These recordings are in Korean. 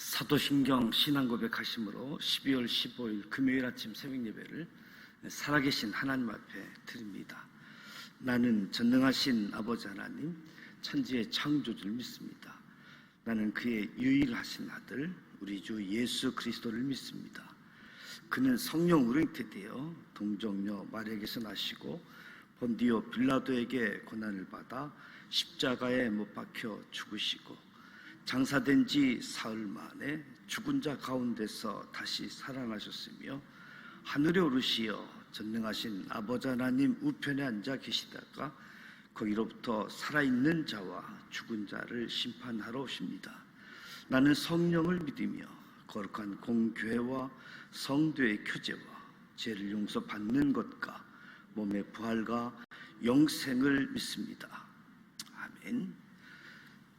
사도신경 신앙고백하심으로 12월 15일 금요일 아침 새벽예배를 살아계신 하나님 앞에 드립니다. 나는 전능하신 아버지 하나님, 천지의 창조주를 믿습니다. 나는 그의 유일하신 아들 우리 주 예수 그리스도를 믿습니다. 그는 성령 우렁태되어 동정녀 마리아에게서 나시고 본디오 빌라도에게 고난을 받아 십자가에 못 박혀 죽으시고 장사된 지 사흘 만에 죽은 자 가운데서 다시 살아나셨으며 하늘에 오르시어 전능하신 아버지 하나님 우편에 앉아 계시다가 거기로부터 살아있는 자와 죽은 자를 심판하러 오십니다. 나는 성령을 믿으며 거룩한 공교회와 성도의 교제와 죄를 용서받는 것과 몸의 부활과 영생을 믿습니다. 아멘.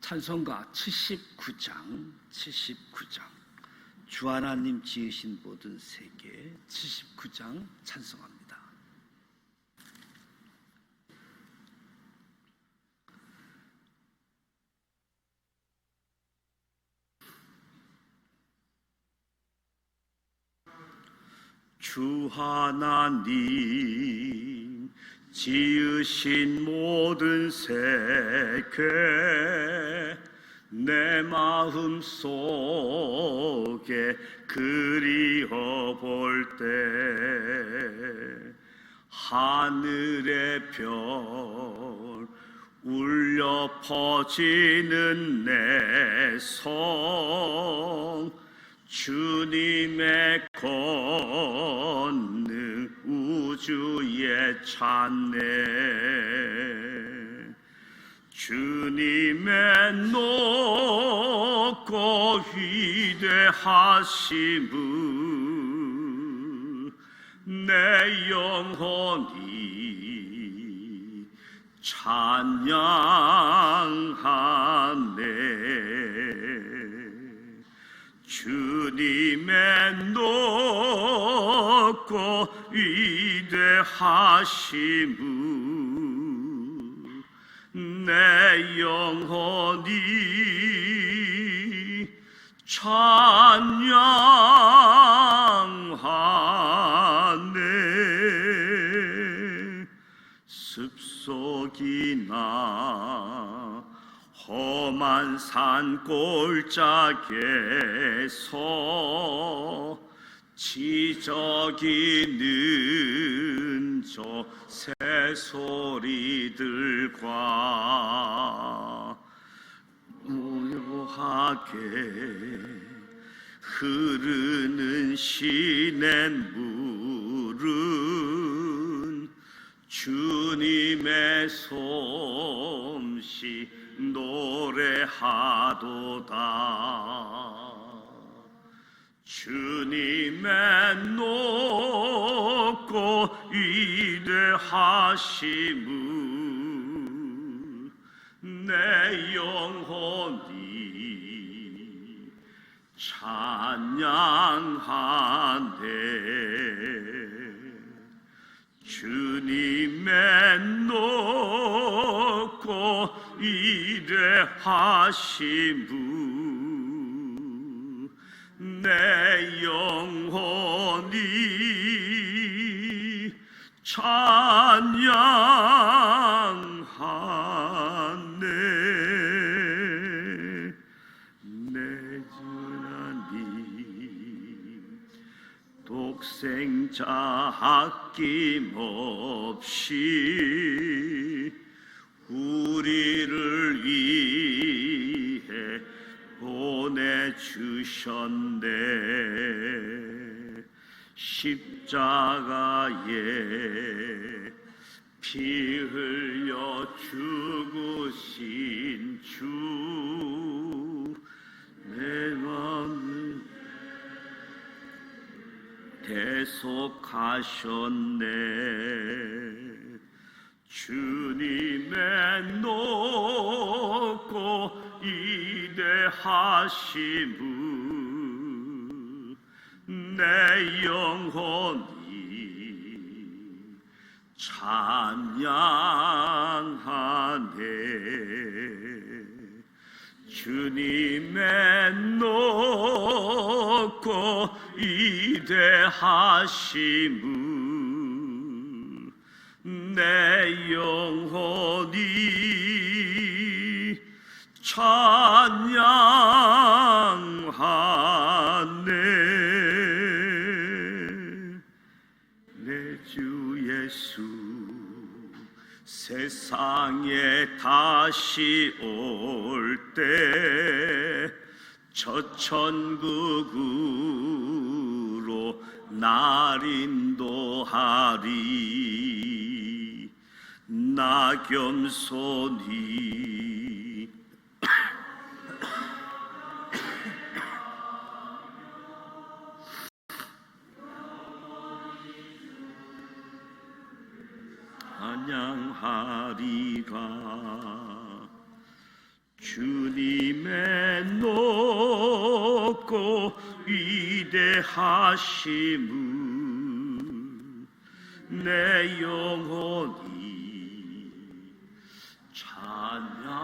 찬송가 79장 주 하나님 지으신 모든 세계 79장 찬송합니다. 주 하나님 지으신 모든 세계 내 마음 속에 그리워 볼 때 하늘의 별 울려 퍼지는 내 성 주님의 권능 우주에 찬네 주님의 높고 위대하심을 내 영혼이 찬양하네 주님의 높고 위대하심을 내 영혼이 찬양하네 습속이나 험한 산 골짜기에서 지저귀는 저 새소리들과 무료하게 흐르는 시냇물은 주님의 솜씨 노래하도다 주님의 높고 위대하심을 내 영혼이 찬양하네 주님의 높고 위대하심을 내 영혼이 찬양하네 내 주 하나님 독생자 아낌없이 우리를 위해 보내주셨네 십자가에 피 흘려 죽으신 주 내 마음을 대속하셨네 주님의 높고 위대하심을 내 영혼이 찬양하네 주님의 높고 위대하심을 내 영혼이 찬양하네. 내 주 예수 세상에 다시 올 때 저 천국으로 날 인도하리. 나 겸손히 찬양하리라. 주님의 높고 위대하심을 내 영혼이 찬양하네.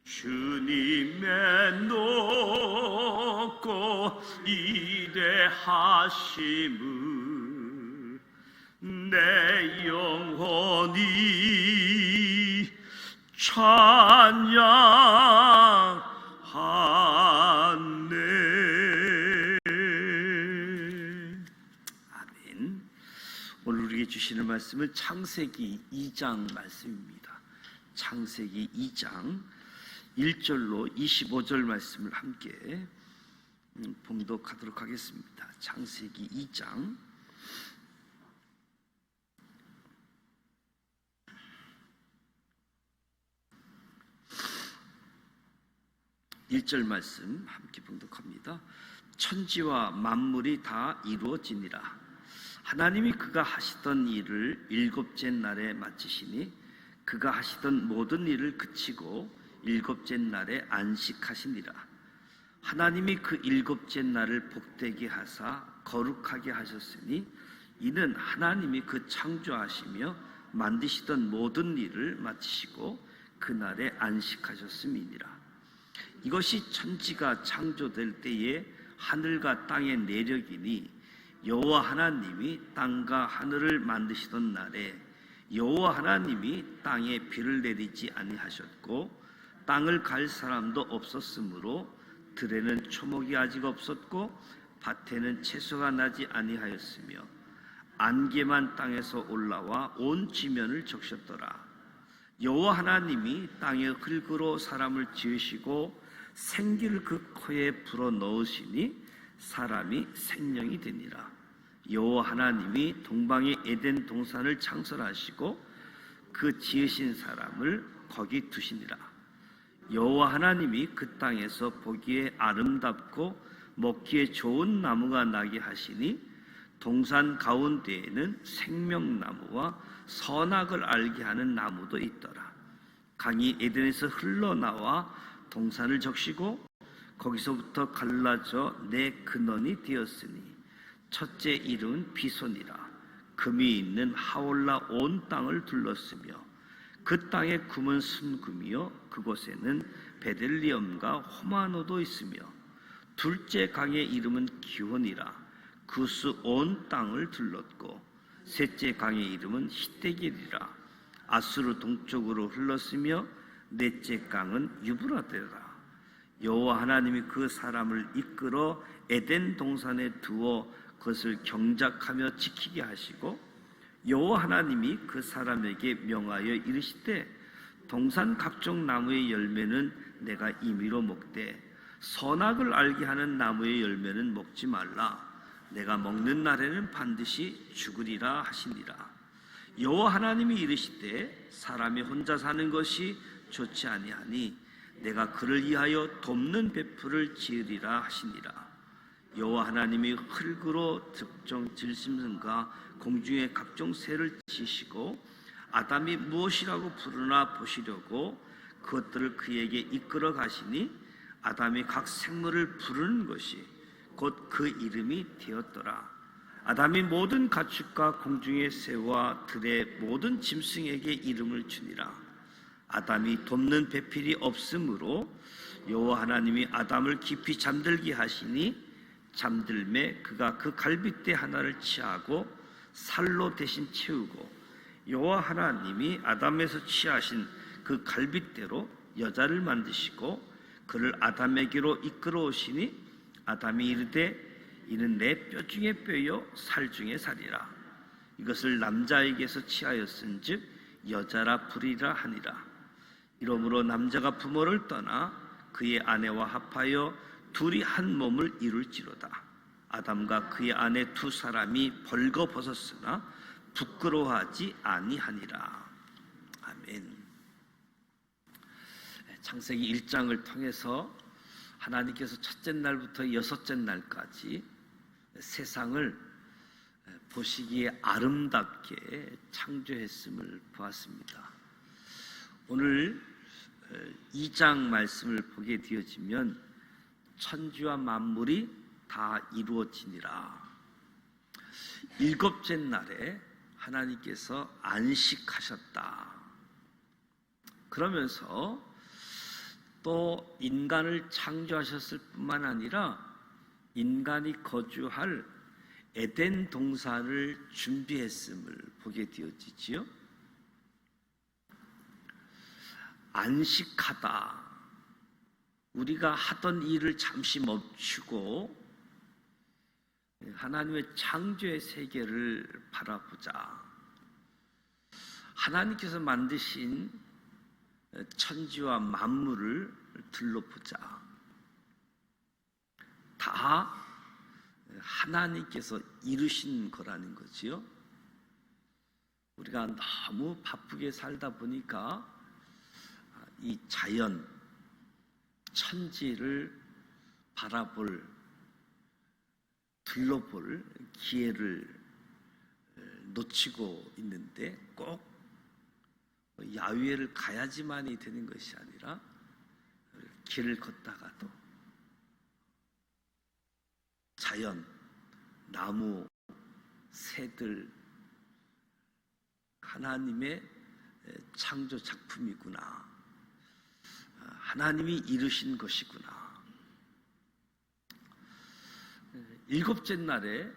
주님의 높고 위대하심을 내 영혼이 찬양하네. 아멘. 오늘 우리에게 주시는 말씀은 창세기 2장 말씀입니다. 창세기 2장 1절로 25절 말씀을 함께 봉독하도록 하겠습니다. 창세기 2장 1절 말씀 함께 봉독합니다. 천지와 만물이 다 이루어지니라. 하나님이 그가 하시던 일을 일곱째 날에 마치시니 그가 하시던 모든 일을 그치고 일곱째 날에 안식하시니라. 하나님이 그 일곱째 날을 복되게 하사 거룩하게 하셨으니 이는 하나님이 그 창조하시며 만드시던 모든 일을 마치시고 그날에 안식하셨음이니라. 이것이 천지가 창조될 때에 하늘과 땅의 내력이니 여호와 하나님이 땅과 하늘을 만드시던 날에 여호와 하나님이 땅에 비를 내리지 아니하셨고 땅을 갈 사람도 없었으므로 들에는 초목이 아직 없었고 밭에는 채소가 나지 아니하였으며 안개만 땅에서 올라와 온 지면을 적셨더라. 여호와 하나님이 땅의 흙으로 사람을 지으시고 생기를 그 코에 불어 넣으시니 사람이 생명이 되니라. 여호와 하나님이 동방의 에덴 동산을 창설하시고 그 지으신 사람을 거기 두시니라. 여호와 하나님이 그 땅에서 보기에 아름답고 먹기에 좋은 나무가 나게 하시니 동산 가운데에는 생명나무와 선악을 알게 하는 나무도 있더라. 강이 에덴에서 흘러나와 동산을 적시고 거기서부터 갈라져 네 근원이 되었으니 첫째 이름은 비손이라. 금이 있는 하올라 온 땅을 둘렀으며 그 땅의 금은 순금이요 그곳에는 베들리엄과 호마노도 있으며 둘째 강의 이름은 기혼이라. 그 수 온 땅을 둘렀고 셋째 강의 이름은 히데길이라. 아수르 동쪽으로 흘렀으며 넷째 강은 유브라데라. 여호와 하나님이 그 사람을 이끌어 에덴 동산에 두어 그것을 경작하며 지키게 하시고 여호와 하나님이 그 사람에게 명하여 이르시되 동산 각종 나무의 열매는 내가 임의로 먹되 선악을 알게 하는 나무의 열매는 먹지 말라. 내가 먹는 날에는 반드시 죽으리라 하시니라. 여호와 하나님이 이르시되 사람이 혼자 사는 것이 좋지 아니하니 내가 그를 위하여 돕는 배풀을 지으리라 하시니라. 여호와 하나님이 흙으로 특정 질짐승과 공중의 각종 새를 지시고 아담이 무엇이라고 부르나 보시려고 그것들을 그에게 이끌어 가시니 아담이 각 생물을 부르는 것이 곧 그 이름이 되었더라. 아담이 모든 가축과 공중의 새와 들의 모든 짐승에게 이름을 주니라. 아담이 돕는 배필이 없으므로 여호와 하나님이 아담을 깊이 잠들게 하시니 잠들매 그가 그 갈빗대 하나를 취하고 살로 대신 채우고 여호와 하나님이 아담에서 취하신 그 갈빗대로 여자를 만드시고 그를 아담에게로 이끌어 오시니 아담이 이르되 이는 내 뼈 중에 뼈요 살 중에 살이라. 이것을 남자에게서 취하였은즉 여자라 부리라 하니라. 이러므로 남자가 부모를 떠나 그의 아내와 합하여 둘이 한 몸을 이룰지로다. 아담과 그의 아내 두 사람이 벌거벗었으나 부끄러워하지 아니하니라. 아멘. 창세기 1장을 통해서 하나님께서 첫째 날부터 여섯째 날까지 세상을 보시기에 아름답게 창조했음을 보았습니다. 오늘 2장 말씀을 보게 되어지면 천지와 만물이 다 이루어지니라. 일곱째 날에 하나님께서 안식하셨다. 그러면서 또 인간을 창조하셨을 뿐만 아니라 인간이 거주할 에덴 동산을 준비했음을 보게 되어지지요. 안식하다. 우리가 하던 일을 잠시 멈추고 하나님의 창조의 세계를 바라보자. 하나님께서 만드신 천지와 만물을 둘러보자. 다 하나님께서 이루신 거라는 거지요. 우리가 너무 바쁘게 살다 보니까 이 자연, 천지를 바라볼, 둘러볼 기회를 놓치고 있는데 꼭 야외를 가야지만이 되는 것이 아니라 길을 걷다가도 자연, 나무, 새들 하나님의 창조 작품이구나. 하나님이 이루신 것이구나. 일곱째 날에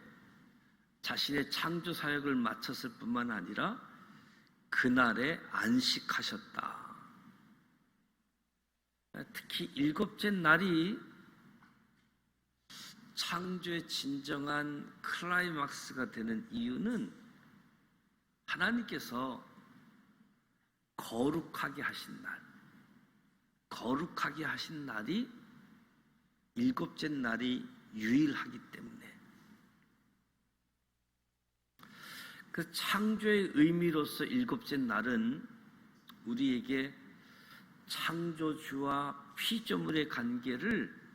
자신의 창조 사역을 마쳤을 뿐만 아니라 그날에 안식하셨다. 특히 일곱째 날이 창조의 진정한 클라이막스가 되는 이유는 하나님께서 거룩하게 하신 날, 거룩하게 하신 날이 일곱째 날이 유일하기 때문에 그 창조의 의미로서 일곱째 날은 우리에게 창조주와 피조물의 관계를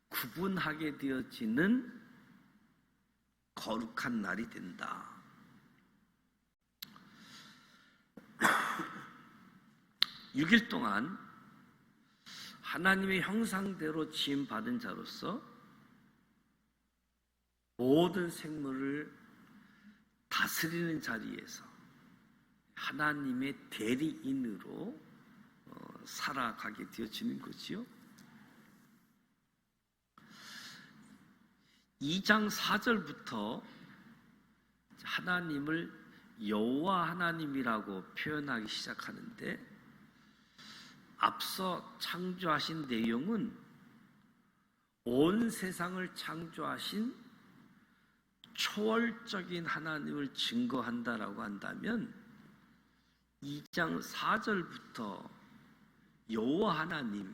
구분하게 되어지는 거룩한 날이 된다. 6일 동안 하나님의 형상대로 지음받은 자로서 모든 생물을 다스리는 자리에서 하나님의 대리인으로 살아가게 되어지는 거지요. 2장 4절부터 하나님을 여호와 하나님이라고 표현하기 시작하는데 앞서 창조하신 내용은 온 세상을 창조하신 초월적인 하나님을 증거한다라고 한다면 2장 4절부터 여호와 하나님,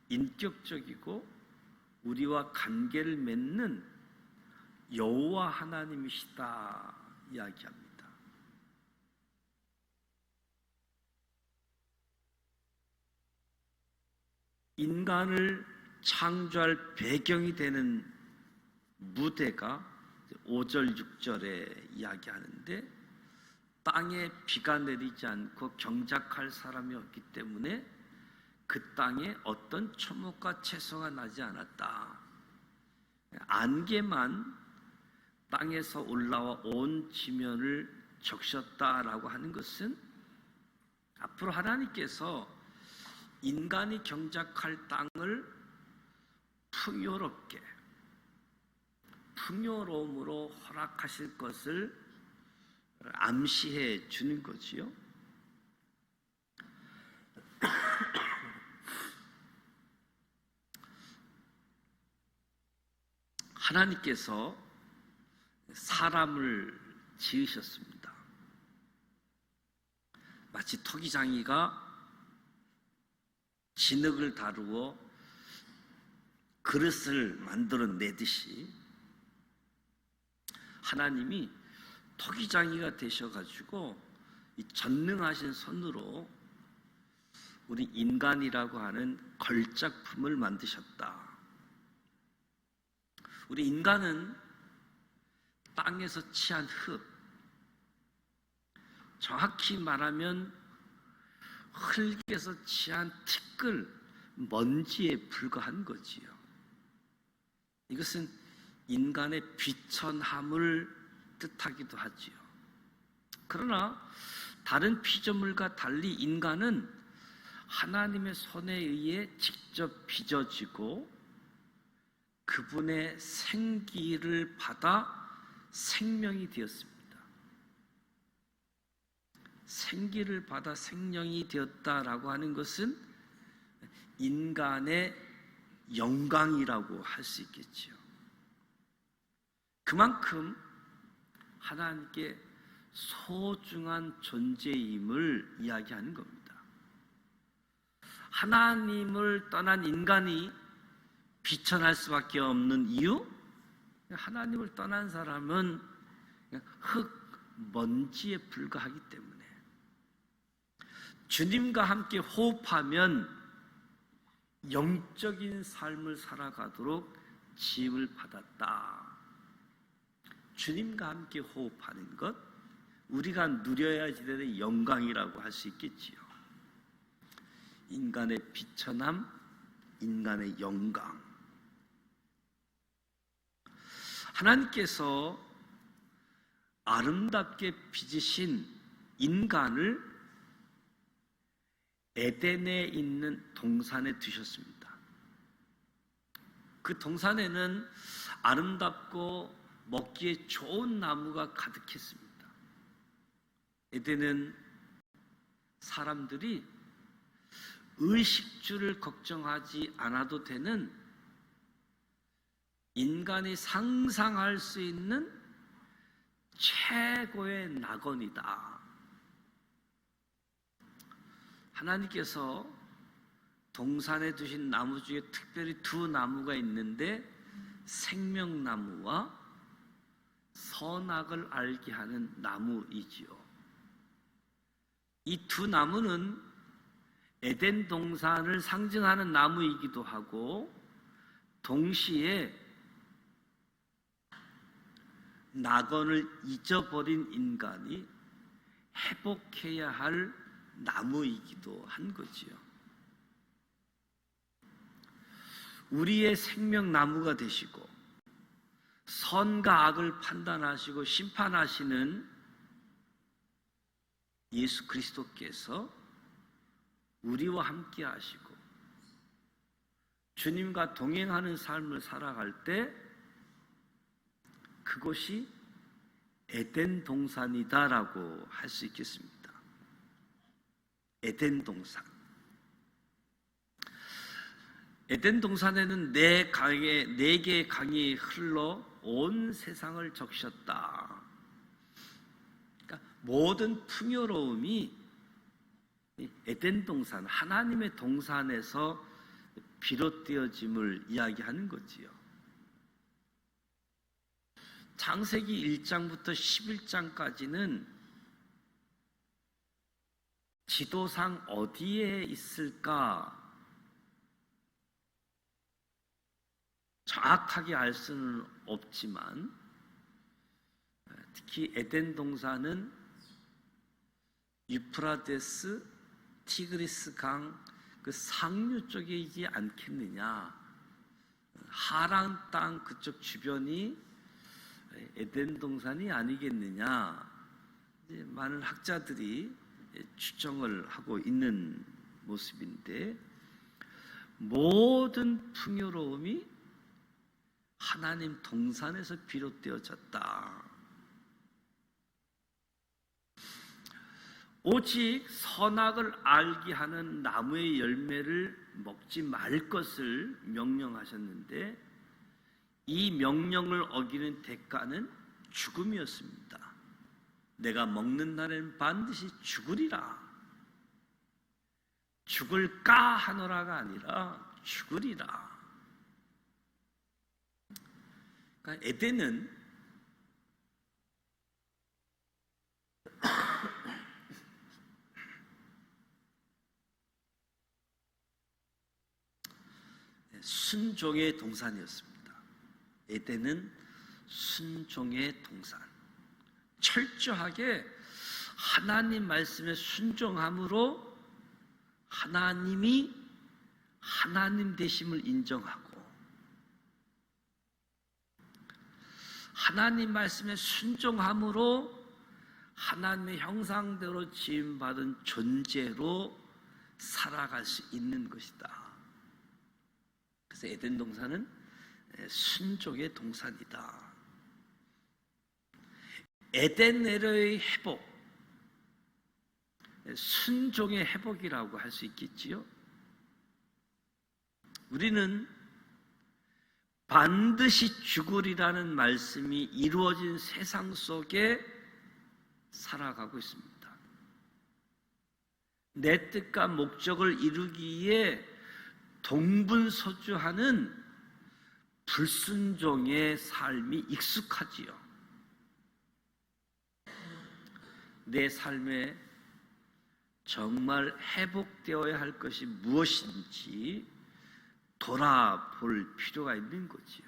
인격적이고 우리와 관계를 맺는 여호와 하나님이시다 이야기합니다. 인간을 창조할 배경이 되는 무대가 5절, 6절에 이야기하는데 땅에 비가 내리지 않고 경작할 사람이 없기 때문에 그 땅에 어떤 초목과 채소가 나지 않았다. 안개만 땅에서 올라와 온 지면을 적셨다라고 하는 것은 앞으로 하나님께서 인간이 경작할 땅을 풍요롭게, 풍요로움으로 허락하실 것을 암시해 주는 거지요. 하나님께서 사람을 지으셨습니다. 마치 토기장이가 진흙을 다루어 그릇을 만들어내듯이 하나님이 토기장이가 되셔가지고 이 전능하신 손으로 우리 인간이라고 하는 걸작품을 만드셨다. 우리 인간은 땅에서 취한 흙, 정확히 말하면 흙에서 취한 티끌, 먼지에 불과한 거지요. 이것은 인간의 비천함을 뜻하기도 하지요. 그러나 다른 피조물과 달리 인간은 하나님의 손에 의해 직접 빚어지고 그분의 생기를 받아 생명이 되었습니다. 생기를 받아 생명이 되었다라고 하는 것은 인간의 영광이라고 할 수 있겠지요. 그만큼 하나님께 소중한 존재임을 이야기하는 겁니다. 하나님을 떠난 인간이 비천할 수밖에 없는 이유? 하나님을 떠난 사람은 그냥 흙, 먼지에 불과하기 때문에 주님과 함께 호흡하면 영적인 삶을 살아가도록 지음을 받았다. 주님과 함께 호흡하는 것, 우리가 누려야 되는 영광이라고 할 수 있겠지요. 인간의 비천함, 인간의 영광. 하나님께서 아름답게 빚으신 인간을 에덴에 있는 동산에 두셨습니다. 그 동산에는 아름답고 먹기에 좋은 나무가 가득했습니다. 에덴은 사람들이 의식주를 걱정하지 않아도 되는 인간이 상상할 수 있는 최고의 낙원이다. 하나님께서 동산에 두신 나무 중에 특별히 두 나무가 있는데 생명나무와 선악을 알게 하는 나무이지요. 이 두 나무는 에덴 동산을 상징하는 나무이기도 하고 동시에 낙원을 잊어버린 인간이 회복해야 할 나무이기도 한 거지요. 우리의 생명나무가 되시고 선과 악을 판단하시고 심판하시는 예수 그리스도께서 우리와 함께 하시고 주님과 동행하는 삶을 살아갈 때 그것이 에덴 동산이다라고 할 수 있겠습니다. 에덴 동산. 에덴 동산에는 네 개의 강이 흘러 온 세상을 적셨다. 그러니까 모든 풍요로움이 에덴 동산, 하나님의 동산에서 비롯되어짐을 이야기하는 거지요. 창세기 1장부터 11장까지는 지도상 어디에 있을까 정확하게 알 수는 없지만 특히 에덴 동산은 유프라데스, 티그리스 강 그 상류 쪽이지 않겠느냐. 하란 땅 그쪽 주변이 에덴 동산이 아니겠느냐. 많은 학자들이 추정을 하고 있는 모습인데, 모든 풍요로움이 하나님 동산에서 비롯되어졌다. 오직 선악을 알게 하는 나무의 열매를 먹지 말 것을 명령하셨는데, 이 명령을 어기는 대가는 죽음이었습니다. 내가 먹는 날에는 반드시 죽으리라. 죽을까 하노라가 아니라 죽으리라. 그러니까 에덴은 순종의 동산이었습니다. 에덴은 순종의 동산. 철저하게 하나님 말씀에 순종함으로 하나님이 하나님 되심을 인정하고, 하나님 말씀에 순종함으로 하나님의 형상대로 지음받은 존재로 살아갈 수 있는 것이다. 그래서 에덴 동산은 순종의 동산이다. 에덴에르의 회복, 순종의 회복이라고 할 수 있겠지요. 우리는 반드시 죽으리라는 말씀이 이루어진 세상 속에 살아가고 있습니다. 내 뜻과 목적을 이루기 위해 동분서주하는 불순종의 삶이 익숙하지요. 내 삶에 정말 회복되어야 할 것이 무엇인지 돌아볼 필요가 있는 거지요.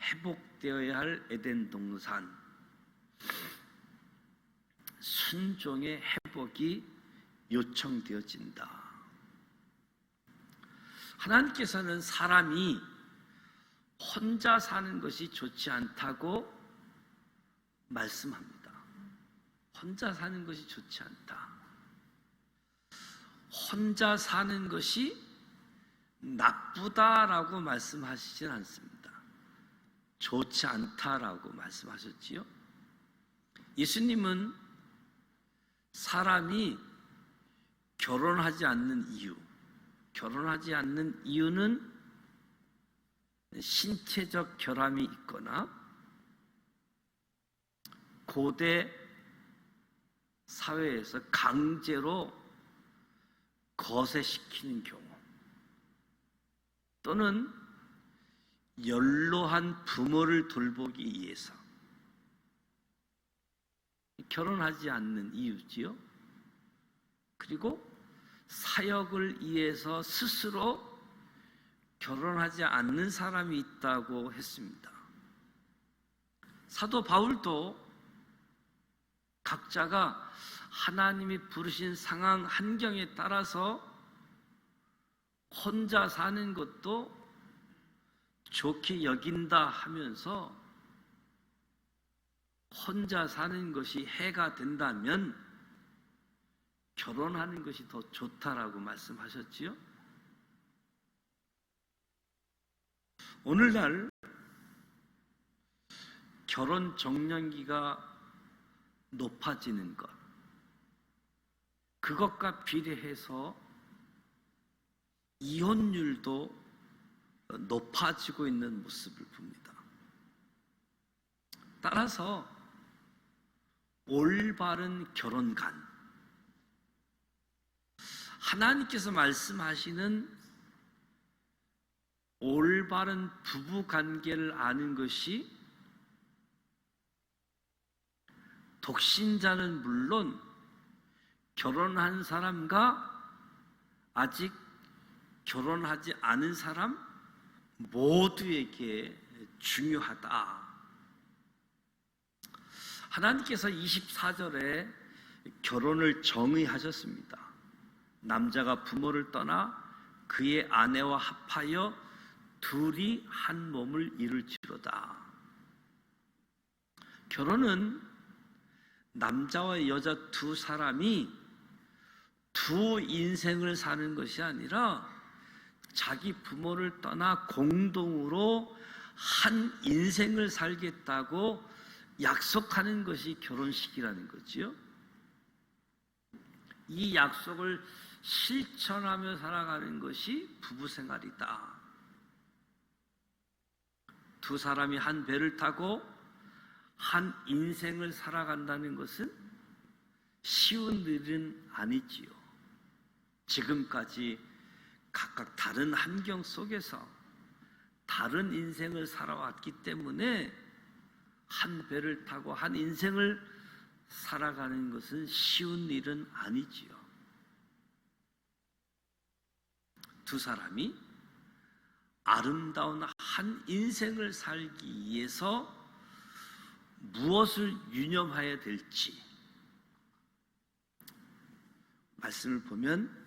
회복되어야 할 에덴 동산, 순종의 회복이 요청되어진다. 하나님께서는 사람이 혼자 사는 것이 좋지 않다고 말씀합니다. 혼자 사는 것이 좋지 않다. 혼자 사는 것이 나쁘다라고 말씀하시진 않습니다. 좋지 않다라고 말씀하셨지요. 예수님은 사람이 결혼하지 않는 이유는 신체적 결함이 있거나 고대 사회에서 강제로 거세시키는 경우, 또는 연로한 부모를 돌보기 위해서 결혼하지 않는 이유지요. 그리고 사역을 위해서 스스로 결혼하지 않는 사람이 있다고 했습니다. 사도 바울도 각자가 하나님이 부르신 상황 환경에 따라서 혼자 사는 것도 좋게 여긴다 하면서, 혼자 사는 것이 해가 된다면 결혼하는 것이 더 좋다라고 말씀하셨지요. 오늘날 결혼 적령기가 높아지는 것, 그것과 비례해서 이혼율도 높아지고 있는 모습을 봅니다. 따라서 올바른 결혼관, 하나님께서 말씀하시는 올바른 부부관계를 아는 것이 독신자는 물론 결혼한 사람과 아직 결혼하지 않은 사람 모두에게 중요하다. 하나님께서 24절에 결혼을 정의하셨습니다. 남자가 부모를 떠나 그의 아내와 합하여 둘이 한 몸을 이룰지로다. 결혼은 남자와 여자 두 사람이 두 인생을 사는 것이 아니라 자기 부모를 떠나 공동으로 한 인생을 살겠다고 약속하는 것이 결혼식이라는 거지요. 이 약속을 실천하며 살아가는 것이 부부 생활이다. 두 사람이 한 배를 타고 한 인생을 살아간다는 것은 쉬운 일은 아니지요. 지금까지 각각 다른 환경 속에서 다른 인생을 살아왔기 때문에 한 배를 타고 한 인생을 살아가는 것은 쉬운 일은 아니지요. 두 사람이 아름다운 한 인생을 살기 위해서 무엇을 유념해야 될지 말씀을 보면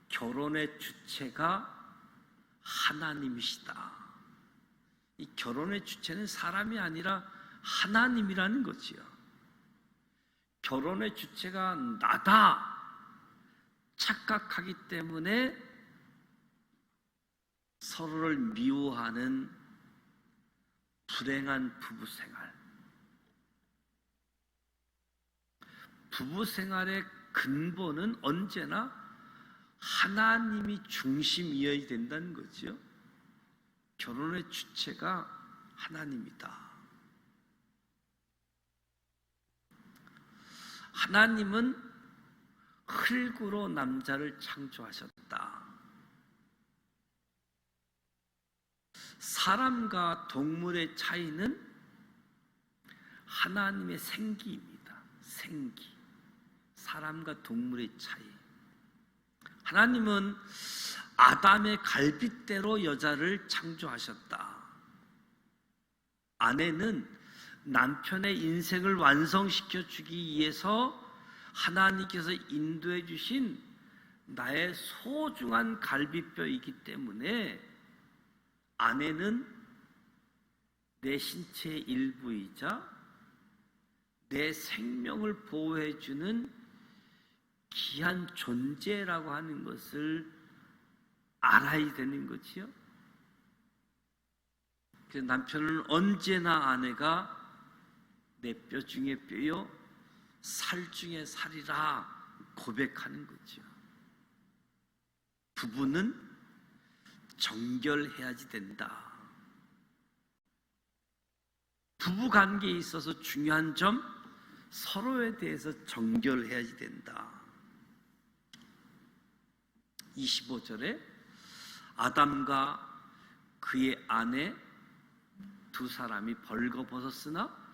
결혼의 주체가 하나님이시다. 이 결혼의 주체는 사람이 아니라 하나님이라는 거지요. 결혼의 주체가 나다 착각하기 때문에 서로를 미워하는 불행한 부부 생활. 부부 생활의 근본은 언제나 하나님이 중심이어야 된다는 거죠. 결혼의 주체가 하나님이다. 하나님은 흙으로 남자를 창조하셨다. 사람과 동물의 차이는 하나님의 생기입니다. 생기. 사람과 동물의 차이. 하나님은 아담의 갈빗대로 여자를 창조하셨다. 아내는 남편의 인생을 완성시켜 주기 위해서 하나님께서 인도해 주신 나의 소중한 갈빗뼈이기 때문에 아내는 내 신체의 일부이자 내 생명을 보호해 주는 귀한 존재라고 하는 것을 알아야 되는 거지요. 그래서 남편은 언제나 아내가 내 뼈 중에 뼈요 살 중에 살이라 고백하는 거죠. 부부는 정결해야지 된다. 부부 관계에 있어서 중요한 점, 서로에 대해서 정결해야지 된다. 25절에 아담과 그의 아내 두 사람이 벌거벗었으나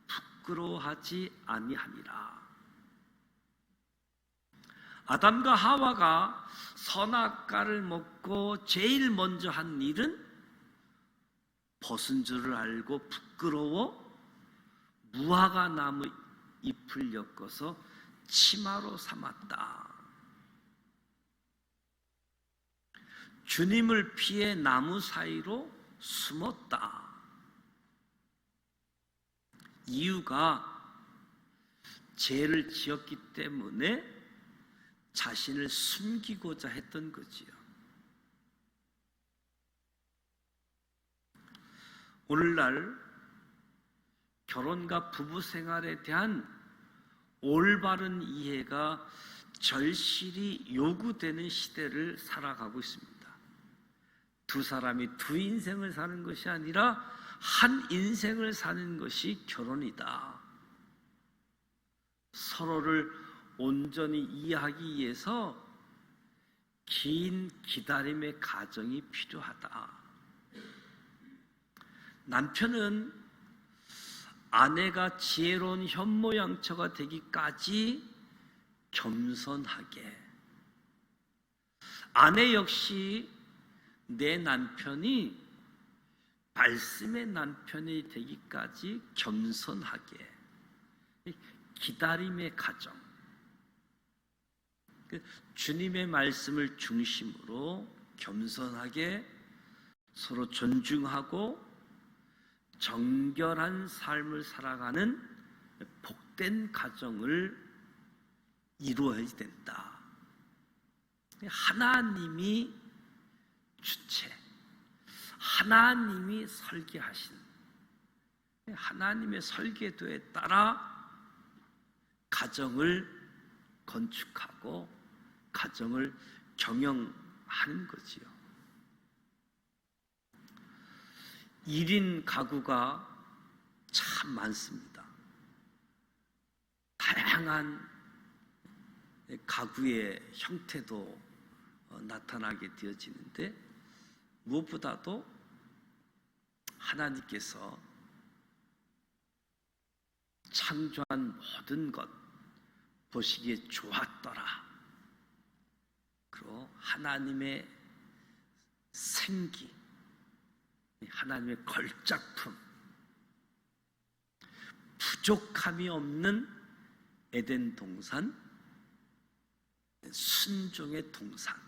부끄러워하지 아니하니라. 아담과 하와가 선악과를 먹고 제일 먼저 한 일은 벗은 줄을 알고 부끄러워 무화과 나무 잎을 엮어서 치마로 삼았다. 주님을 피해 나무 사이로 숨었다. 이유가 죄를 지었기 때문에 자신을 숨기고자 했던 거지요. 오늘날 결혼과 부부 생활에 대한 올바른 이해가 절실히 요구되는 시대를 살아가고 있습니다. 두 사람이 두 인생을 사는 것이 아니라 한 인생을 사는 것이 결혼이다. 서로를 온전히 이해하기 위해서 긴 기다림의 과정이 필요하다. 남편은 아내가 지혜로운 현모양처가 되기까지 겸손하게, 아내 역시 내 남편이 말씀의 남편이 되기까지 겸손하게, 기다림의 과정, 주님의 말씀을 중심으로 겸손하게 서로 존중하고 정결한 삶을 살아가는 복된 가정을 이루어야 된다. 하나님이 주체, 하나님이 설계하신, 하나님의 설계도에 따라 가정을 건축하고 가정을 경영하는 거지요. 1인 가구가 참 많습니다. 다양한 가구의 형태도 나타나게 되어지는데, 무엇보다도 하나님께서 창조한 모든 것 보시기에 좋았더라. 그리고 하나님의 생기, 하나님의 걸작품, 부족함이 없는 에덴 동산, 순종의 동산,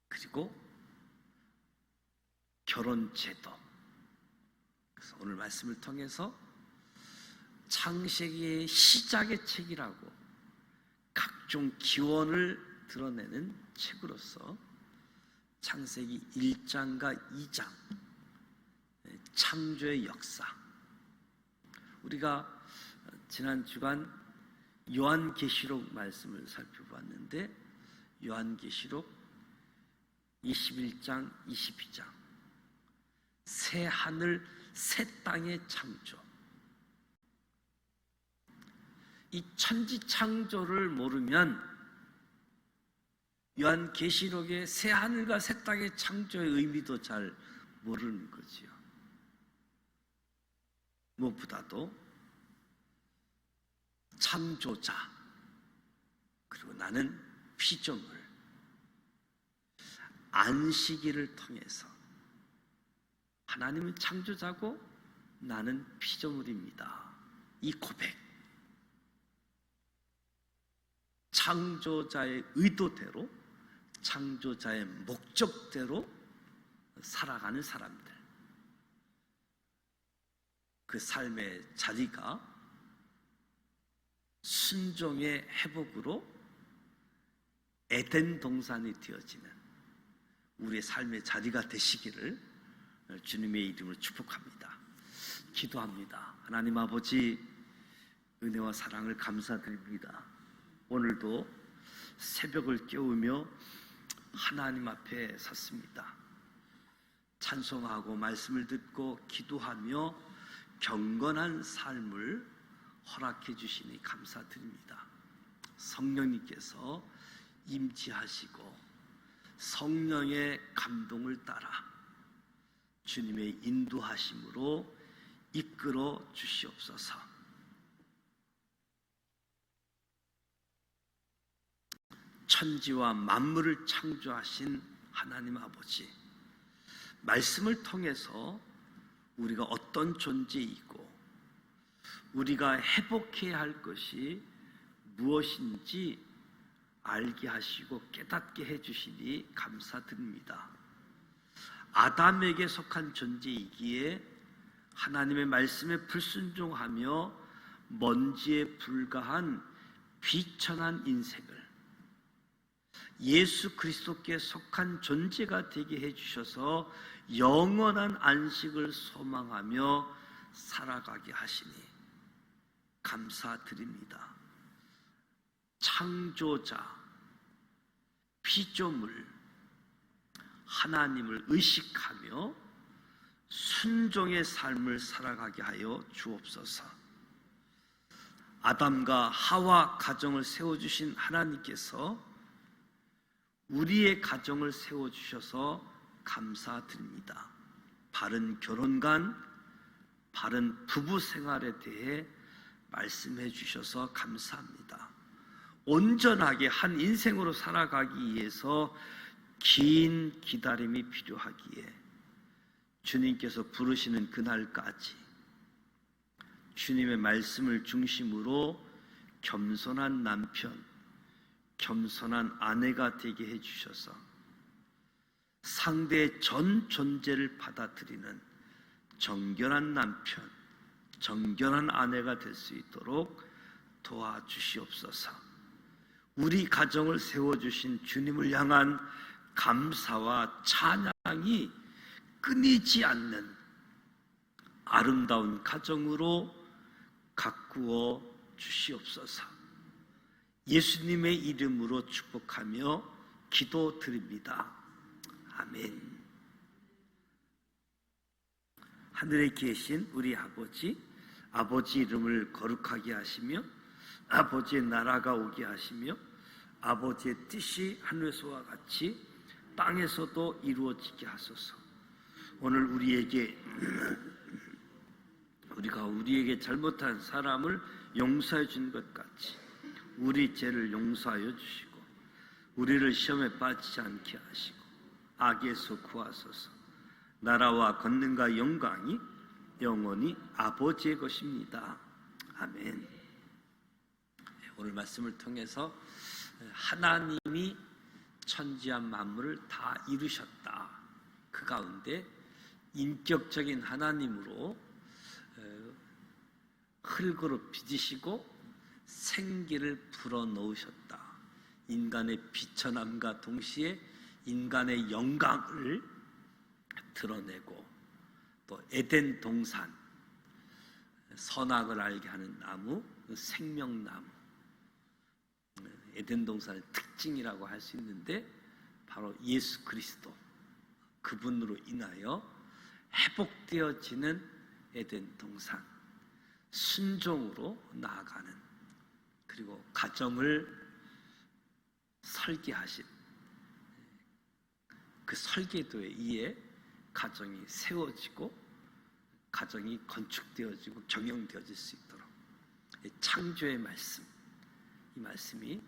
그리고 결혼 제도. 그래서 오늘 말씀을 통해서 창세기의 시작의 책이라고 각종 기원을 드러내는 책으로서 창세기 1장과 2장, 창조의 역사, 우리가 지난 주간 요한계시록 말씀을 살펴봤는데, 요한계시록 21장, 22장, 새 하늘 새 땅의 창조, 이 천지 창조를 모르면 요한계시록의 새 하늘과 새 땅의 창조의 의미도 잘 모르는 거지요. 무엇보다도 창조자, 그리고 나는 피조물, 안식일을 통해서 하나님은 창조자고 나는 피조물입니다. 이 고백, 창조자의 의도대로, 창조자의 목적대로 살아가는 사람들, 그 삶의 자리가 순종의 회복으로 에덴 동산이 되어지는 우리의 삶의 자리가 되시기를 주님의 이름으로 축복합니다. 기도합니다. 하나님 아버지, 은혜와 사랑을 감사드립니다. 오늘도 새벽을 깨우며 하나님 앞에 섰습니다. 찬송하고 말씀을 듣고 기도하며 경건한 삶을 허락해 주시니 감사드립니다. 성령님께서 임재하시고 성령의 감동을 따라 주님의 인도하심으로 이끌어 주시옵소서. 천지와 만물을 창조하신 하나님 아버지, 말씀을 통해서 우리가 어떤 존재이고 우리가 회복해야 할 것이 무엇인지 알게 하시고 깨닫게 해주시니 감사드립니다. 아담에게 속한 존재이기에 하나님의 말씀에 불순종하며 먼지에 불과한 비천한 인생을 예수 그리스도께 속한 존재가 되게 해주셔서 영원한 안식을 소망하며 살아가게 하시니 감사드립니다. 창조자, 피조물, 하나님을 의식하며 순종의 삶을 살아가게 하여 주옵소서. 아담과 하와 가정을 세워주신 하나님께서 우리의 가정을 세워주셔서 감사드립니다. 바른 결혼관, 바른 부부 생활에 대해 말씀해 주셔서 감사합니다. 온전하게 한 인생으로 살아가기 위해서 긴 기다림이 필요하기에 주님께서 부르시는 그날까지 주님의 말씀을 중심으로 겸손한 남편, 겸손한 아내가 되게 해주셔서 상대의 전 존재를 받아들이는 정결한 남편, 정결한 아내가 될 수 있도록 도와주시옵소서. 우리 가정을 세워주신 주님을 향한 감사와 찬양이 끊이지 않는 아름다운 가정으로 가꾸어 주시옵소서. 예수님의 이름으로 축복하며 기도드립니다. 아멘. 하늘에 계신 우리 아버지 이름을 거룩하게 하시며 아버지의 나라가 오게 하시며 아버지의 뜻이 하늘에서와 같이 땅에서도 이루어지게 하소서. 오늘 우리가 우리에게 잘못한 사람을 용서해 준 것 같이 우리 죄를 용서하여 주시고 우리를 시험에 빠지지 않게 하시고 악에서 구하소서. 나라와 권능과 영광이 영원히 아버지의 것입니다. 아멘. 오늘 말씀을 통해서 하나님이 천지와 만물을 다 이루셨다. 그 가운데 인격적인 하나님으로 흙으로 빚으시고 생기를 불어넣으셨다. 인간의 비천함과 동시에 인간의 영광을 드러내고 또 에덴 동산, 선악을 알게 하는 나무, 생명나무, 에덴 동산의 특징이라고 할 수 있는데 바로 예수 그리스도, 그분으로 인하여 회복되어지는 에덴 동산, 순종으로 나아가는, 그리고 가정을 설계하신 그 설계도에 의해 가정이 세워지고 가정이 건축되어지고 경영되어질 수 있도록 창조의 말씀, 이 말씀이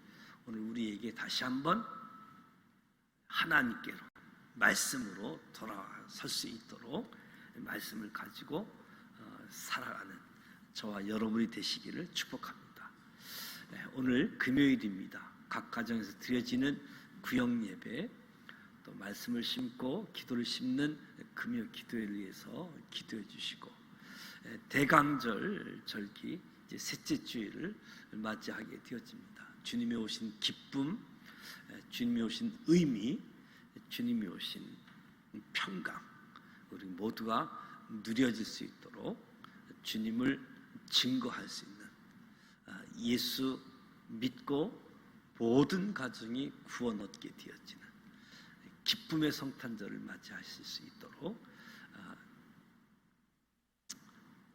오늘 우리에게 다시 한번 하나님께로 말씀으로 돌아설 수 있도록 말씀을 가지고 살아가는 저와 여러분이 되시기를 축복합니다. 오늘 금요일입니다. 각 가정에서 드려지는 구역 예배, 또 말씀을 심고 기도를 심는 금요 기도회를 위해서 기도해 주시고, 대강절 절기 이제 셋째 주일을 맞이하게 되어집니다. 주님이 오신 기쁨, 주님이 오신 의미, 주님이 오신 평강, 우리 모두가 누려질 수 있도록 주님을 증거할 수 있는, 예수 믿고 모든 가정이 구원 얻게 되어지는 기쁨의 성탄절을 맞이하실 수 있도록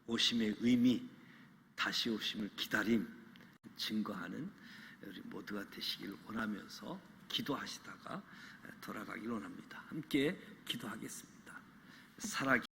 오심의 의미, 다시 오심을 기다림 증거하는 우리 모두가 되시기를 원하면서 기도하시다가 돌아가기를 원합니다. 함께 기도하겠습니다. 살아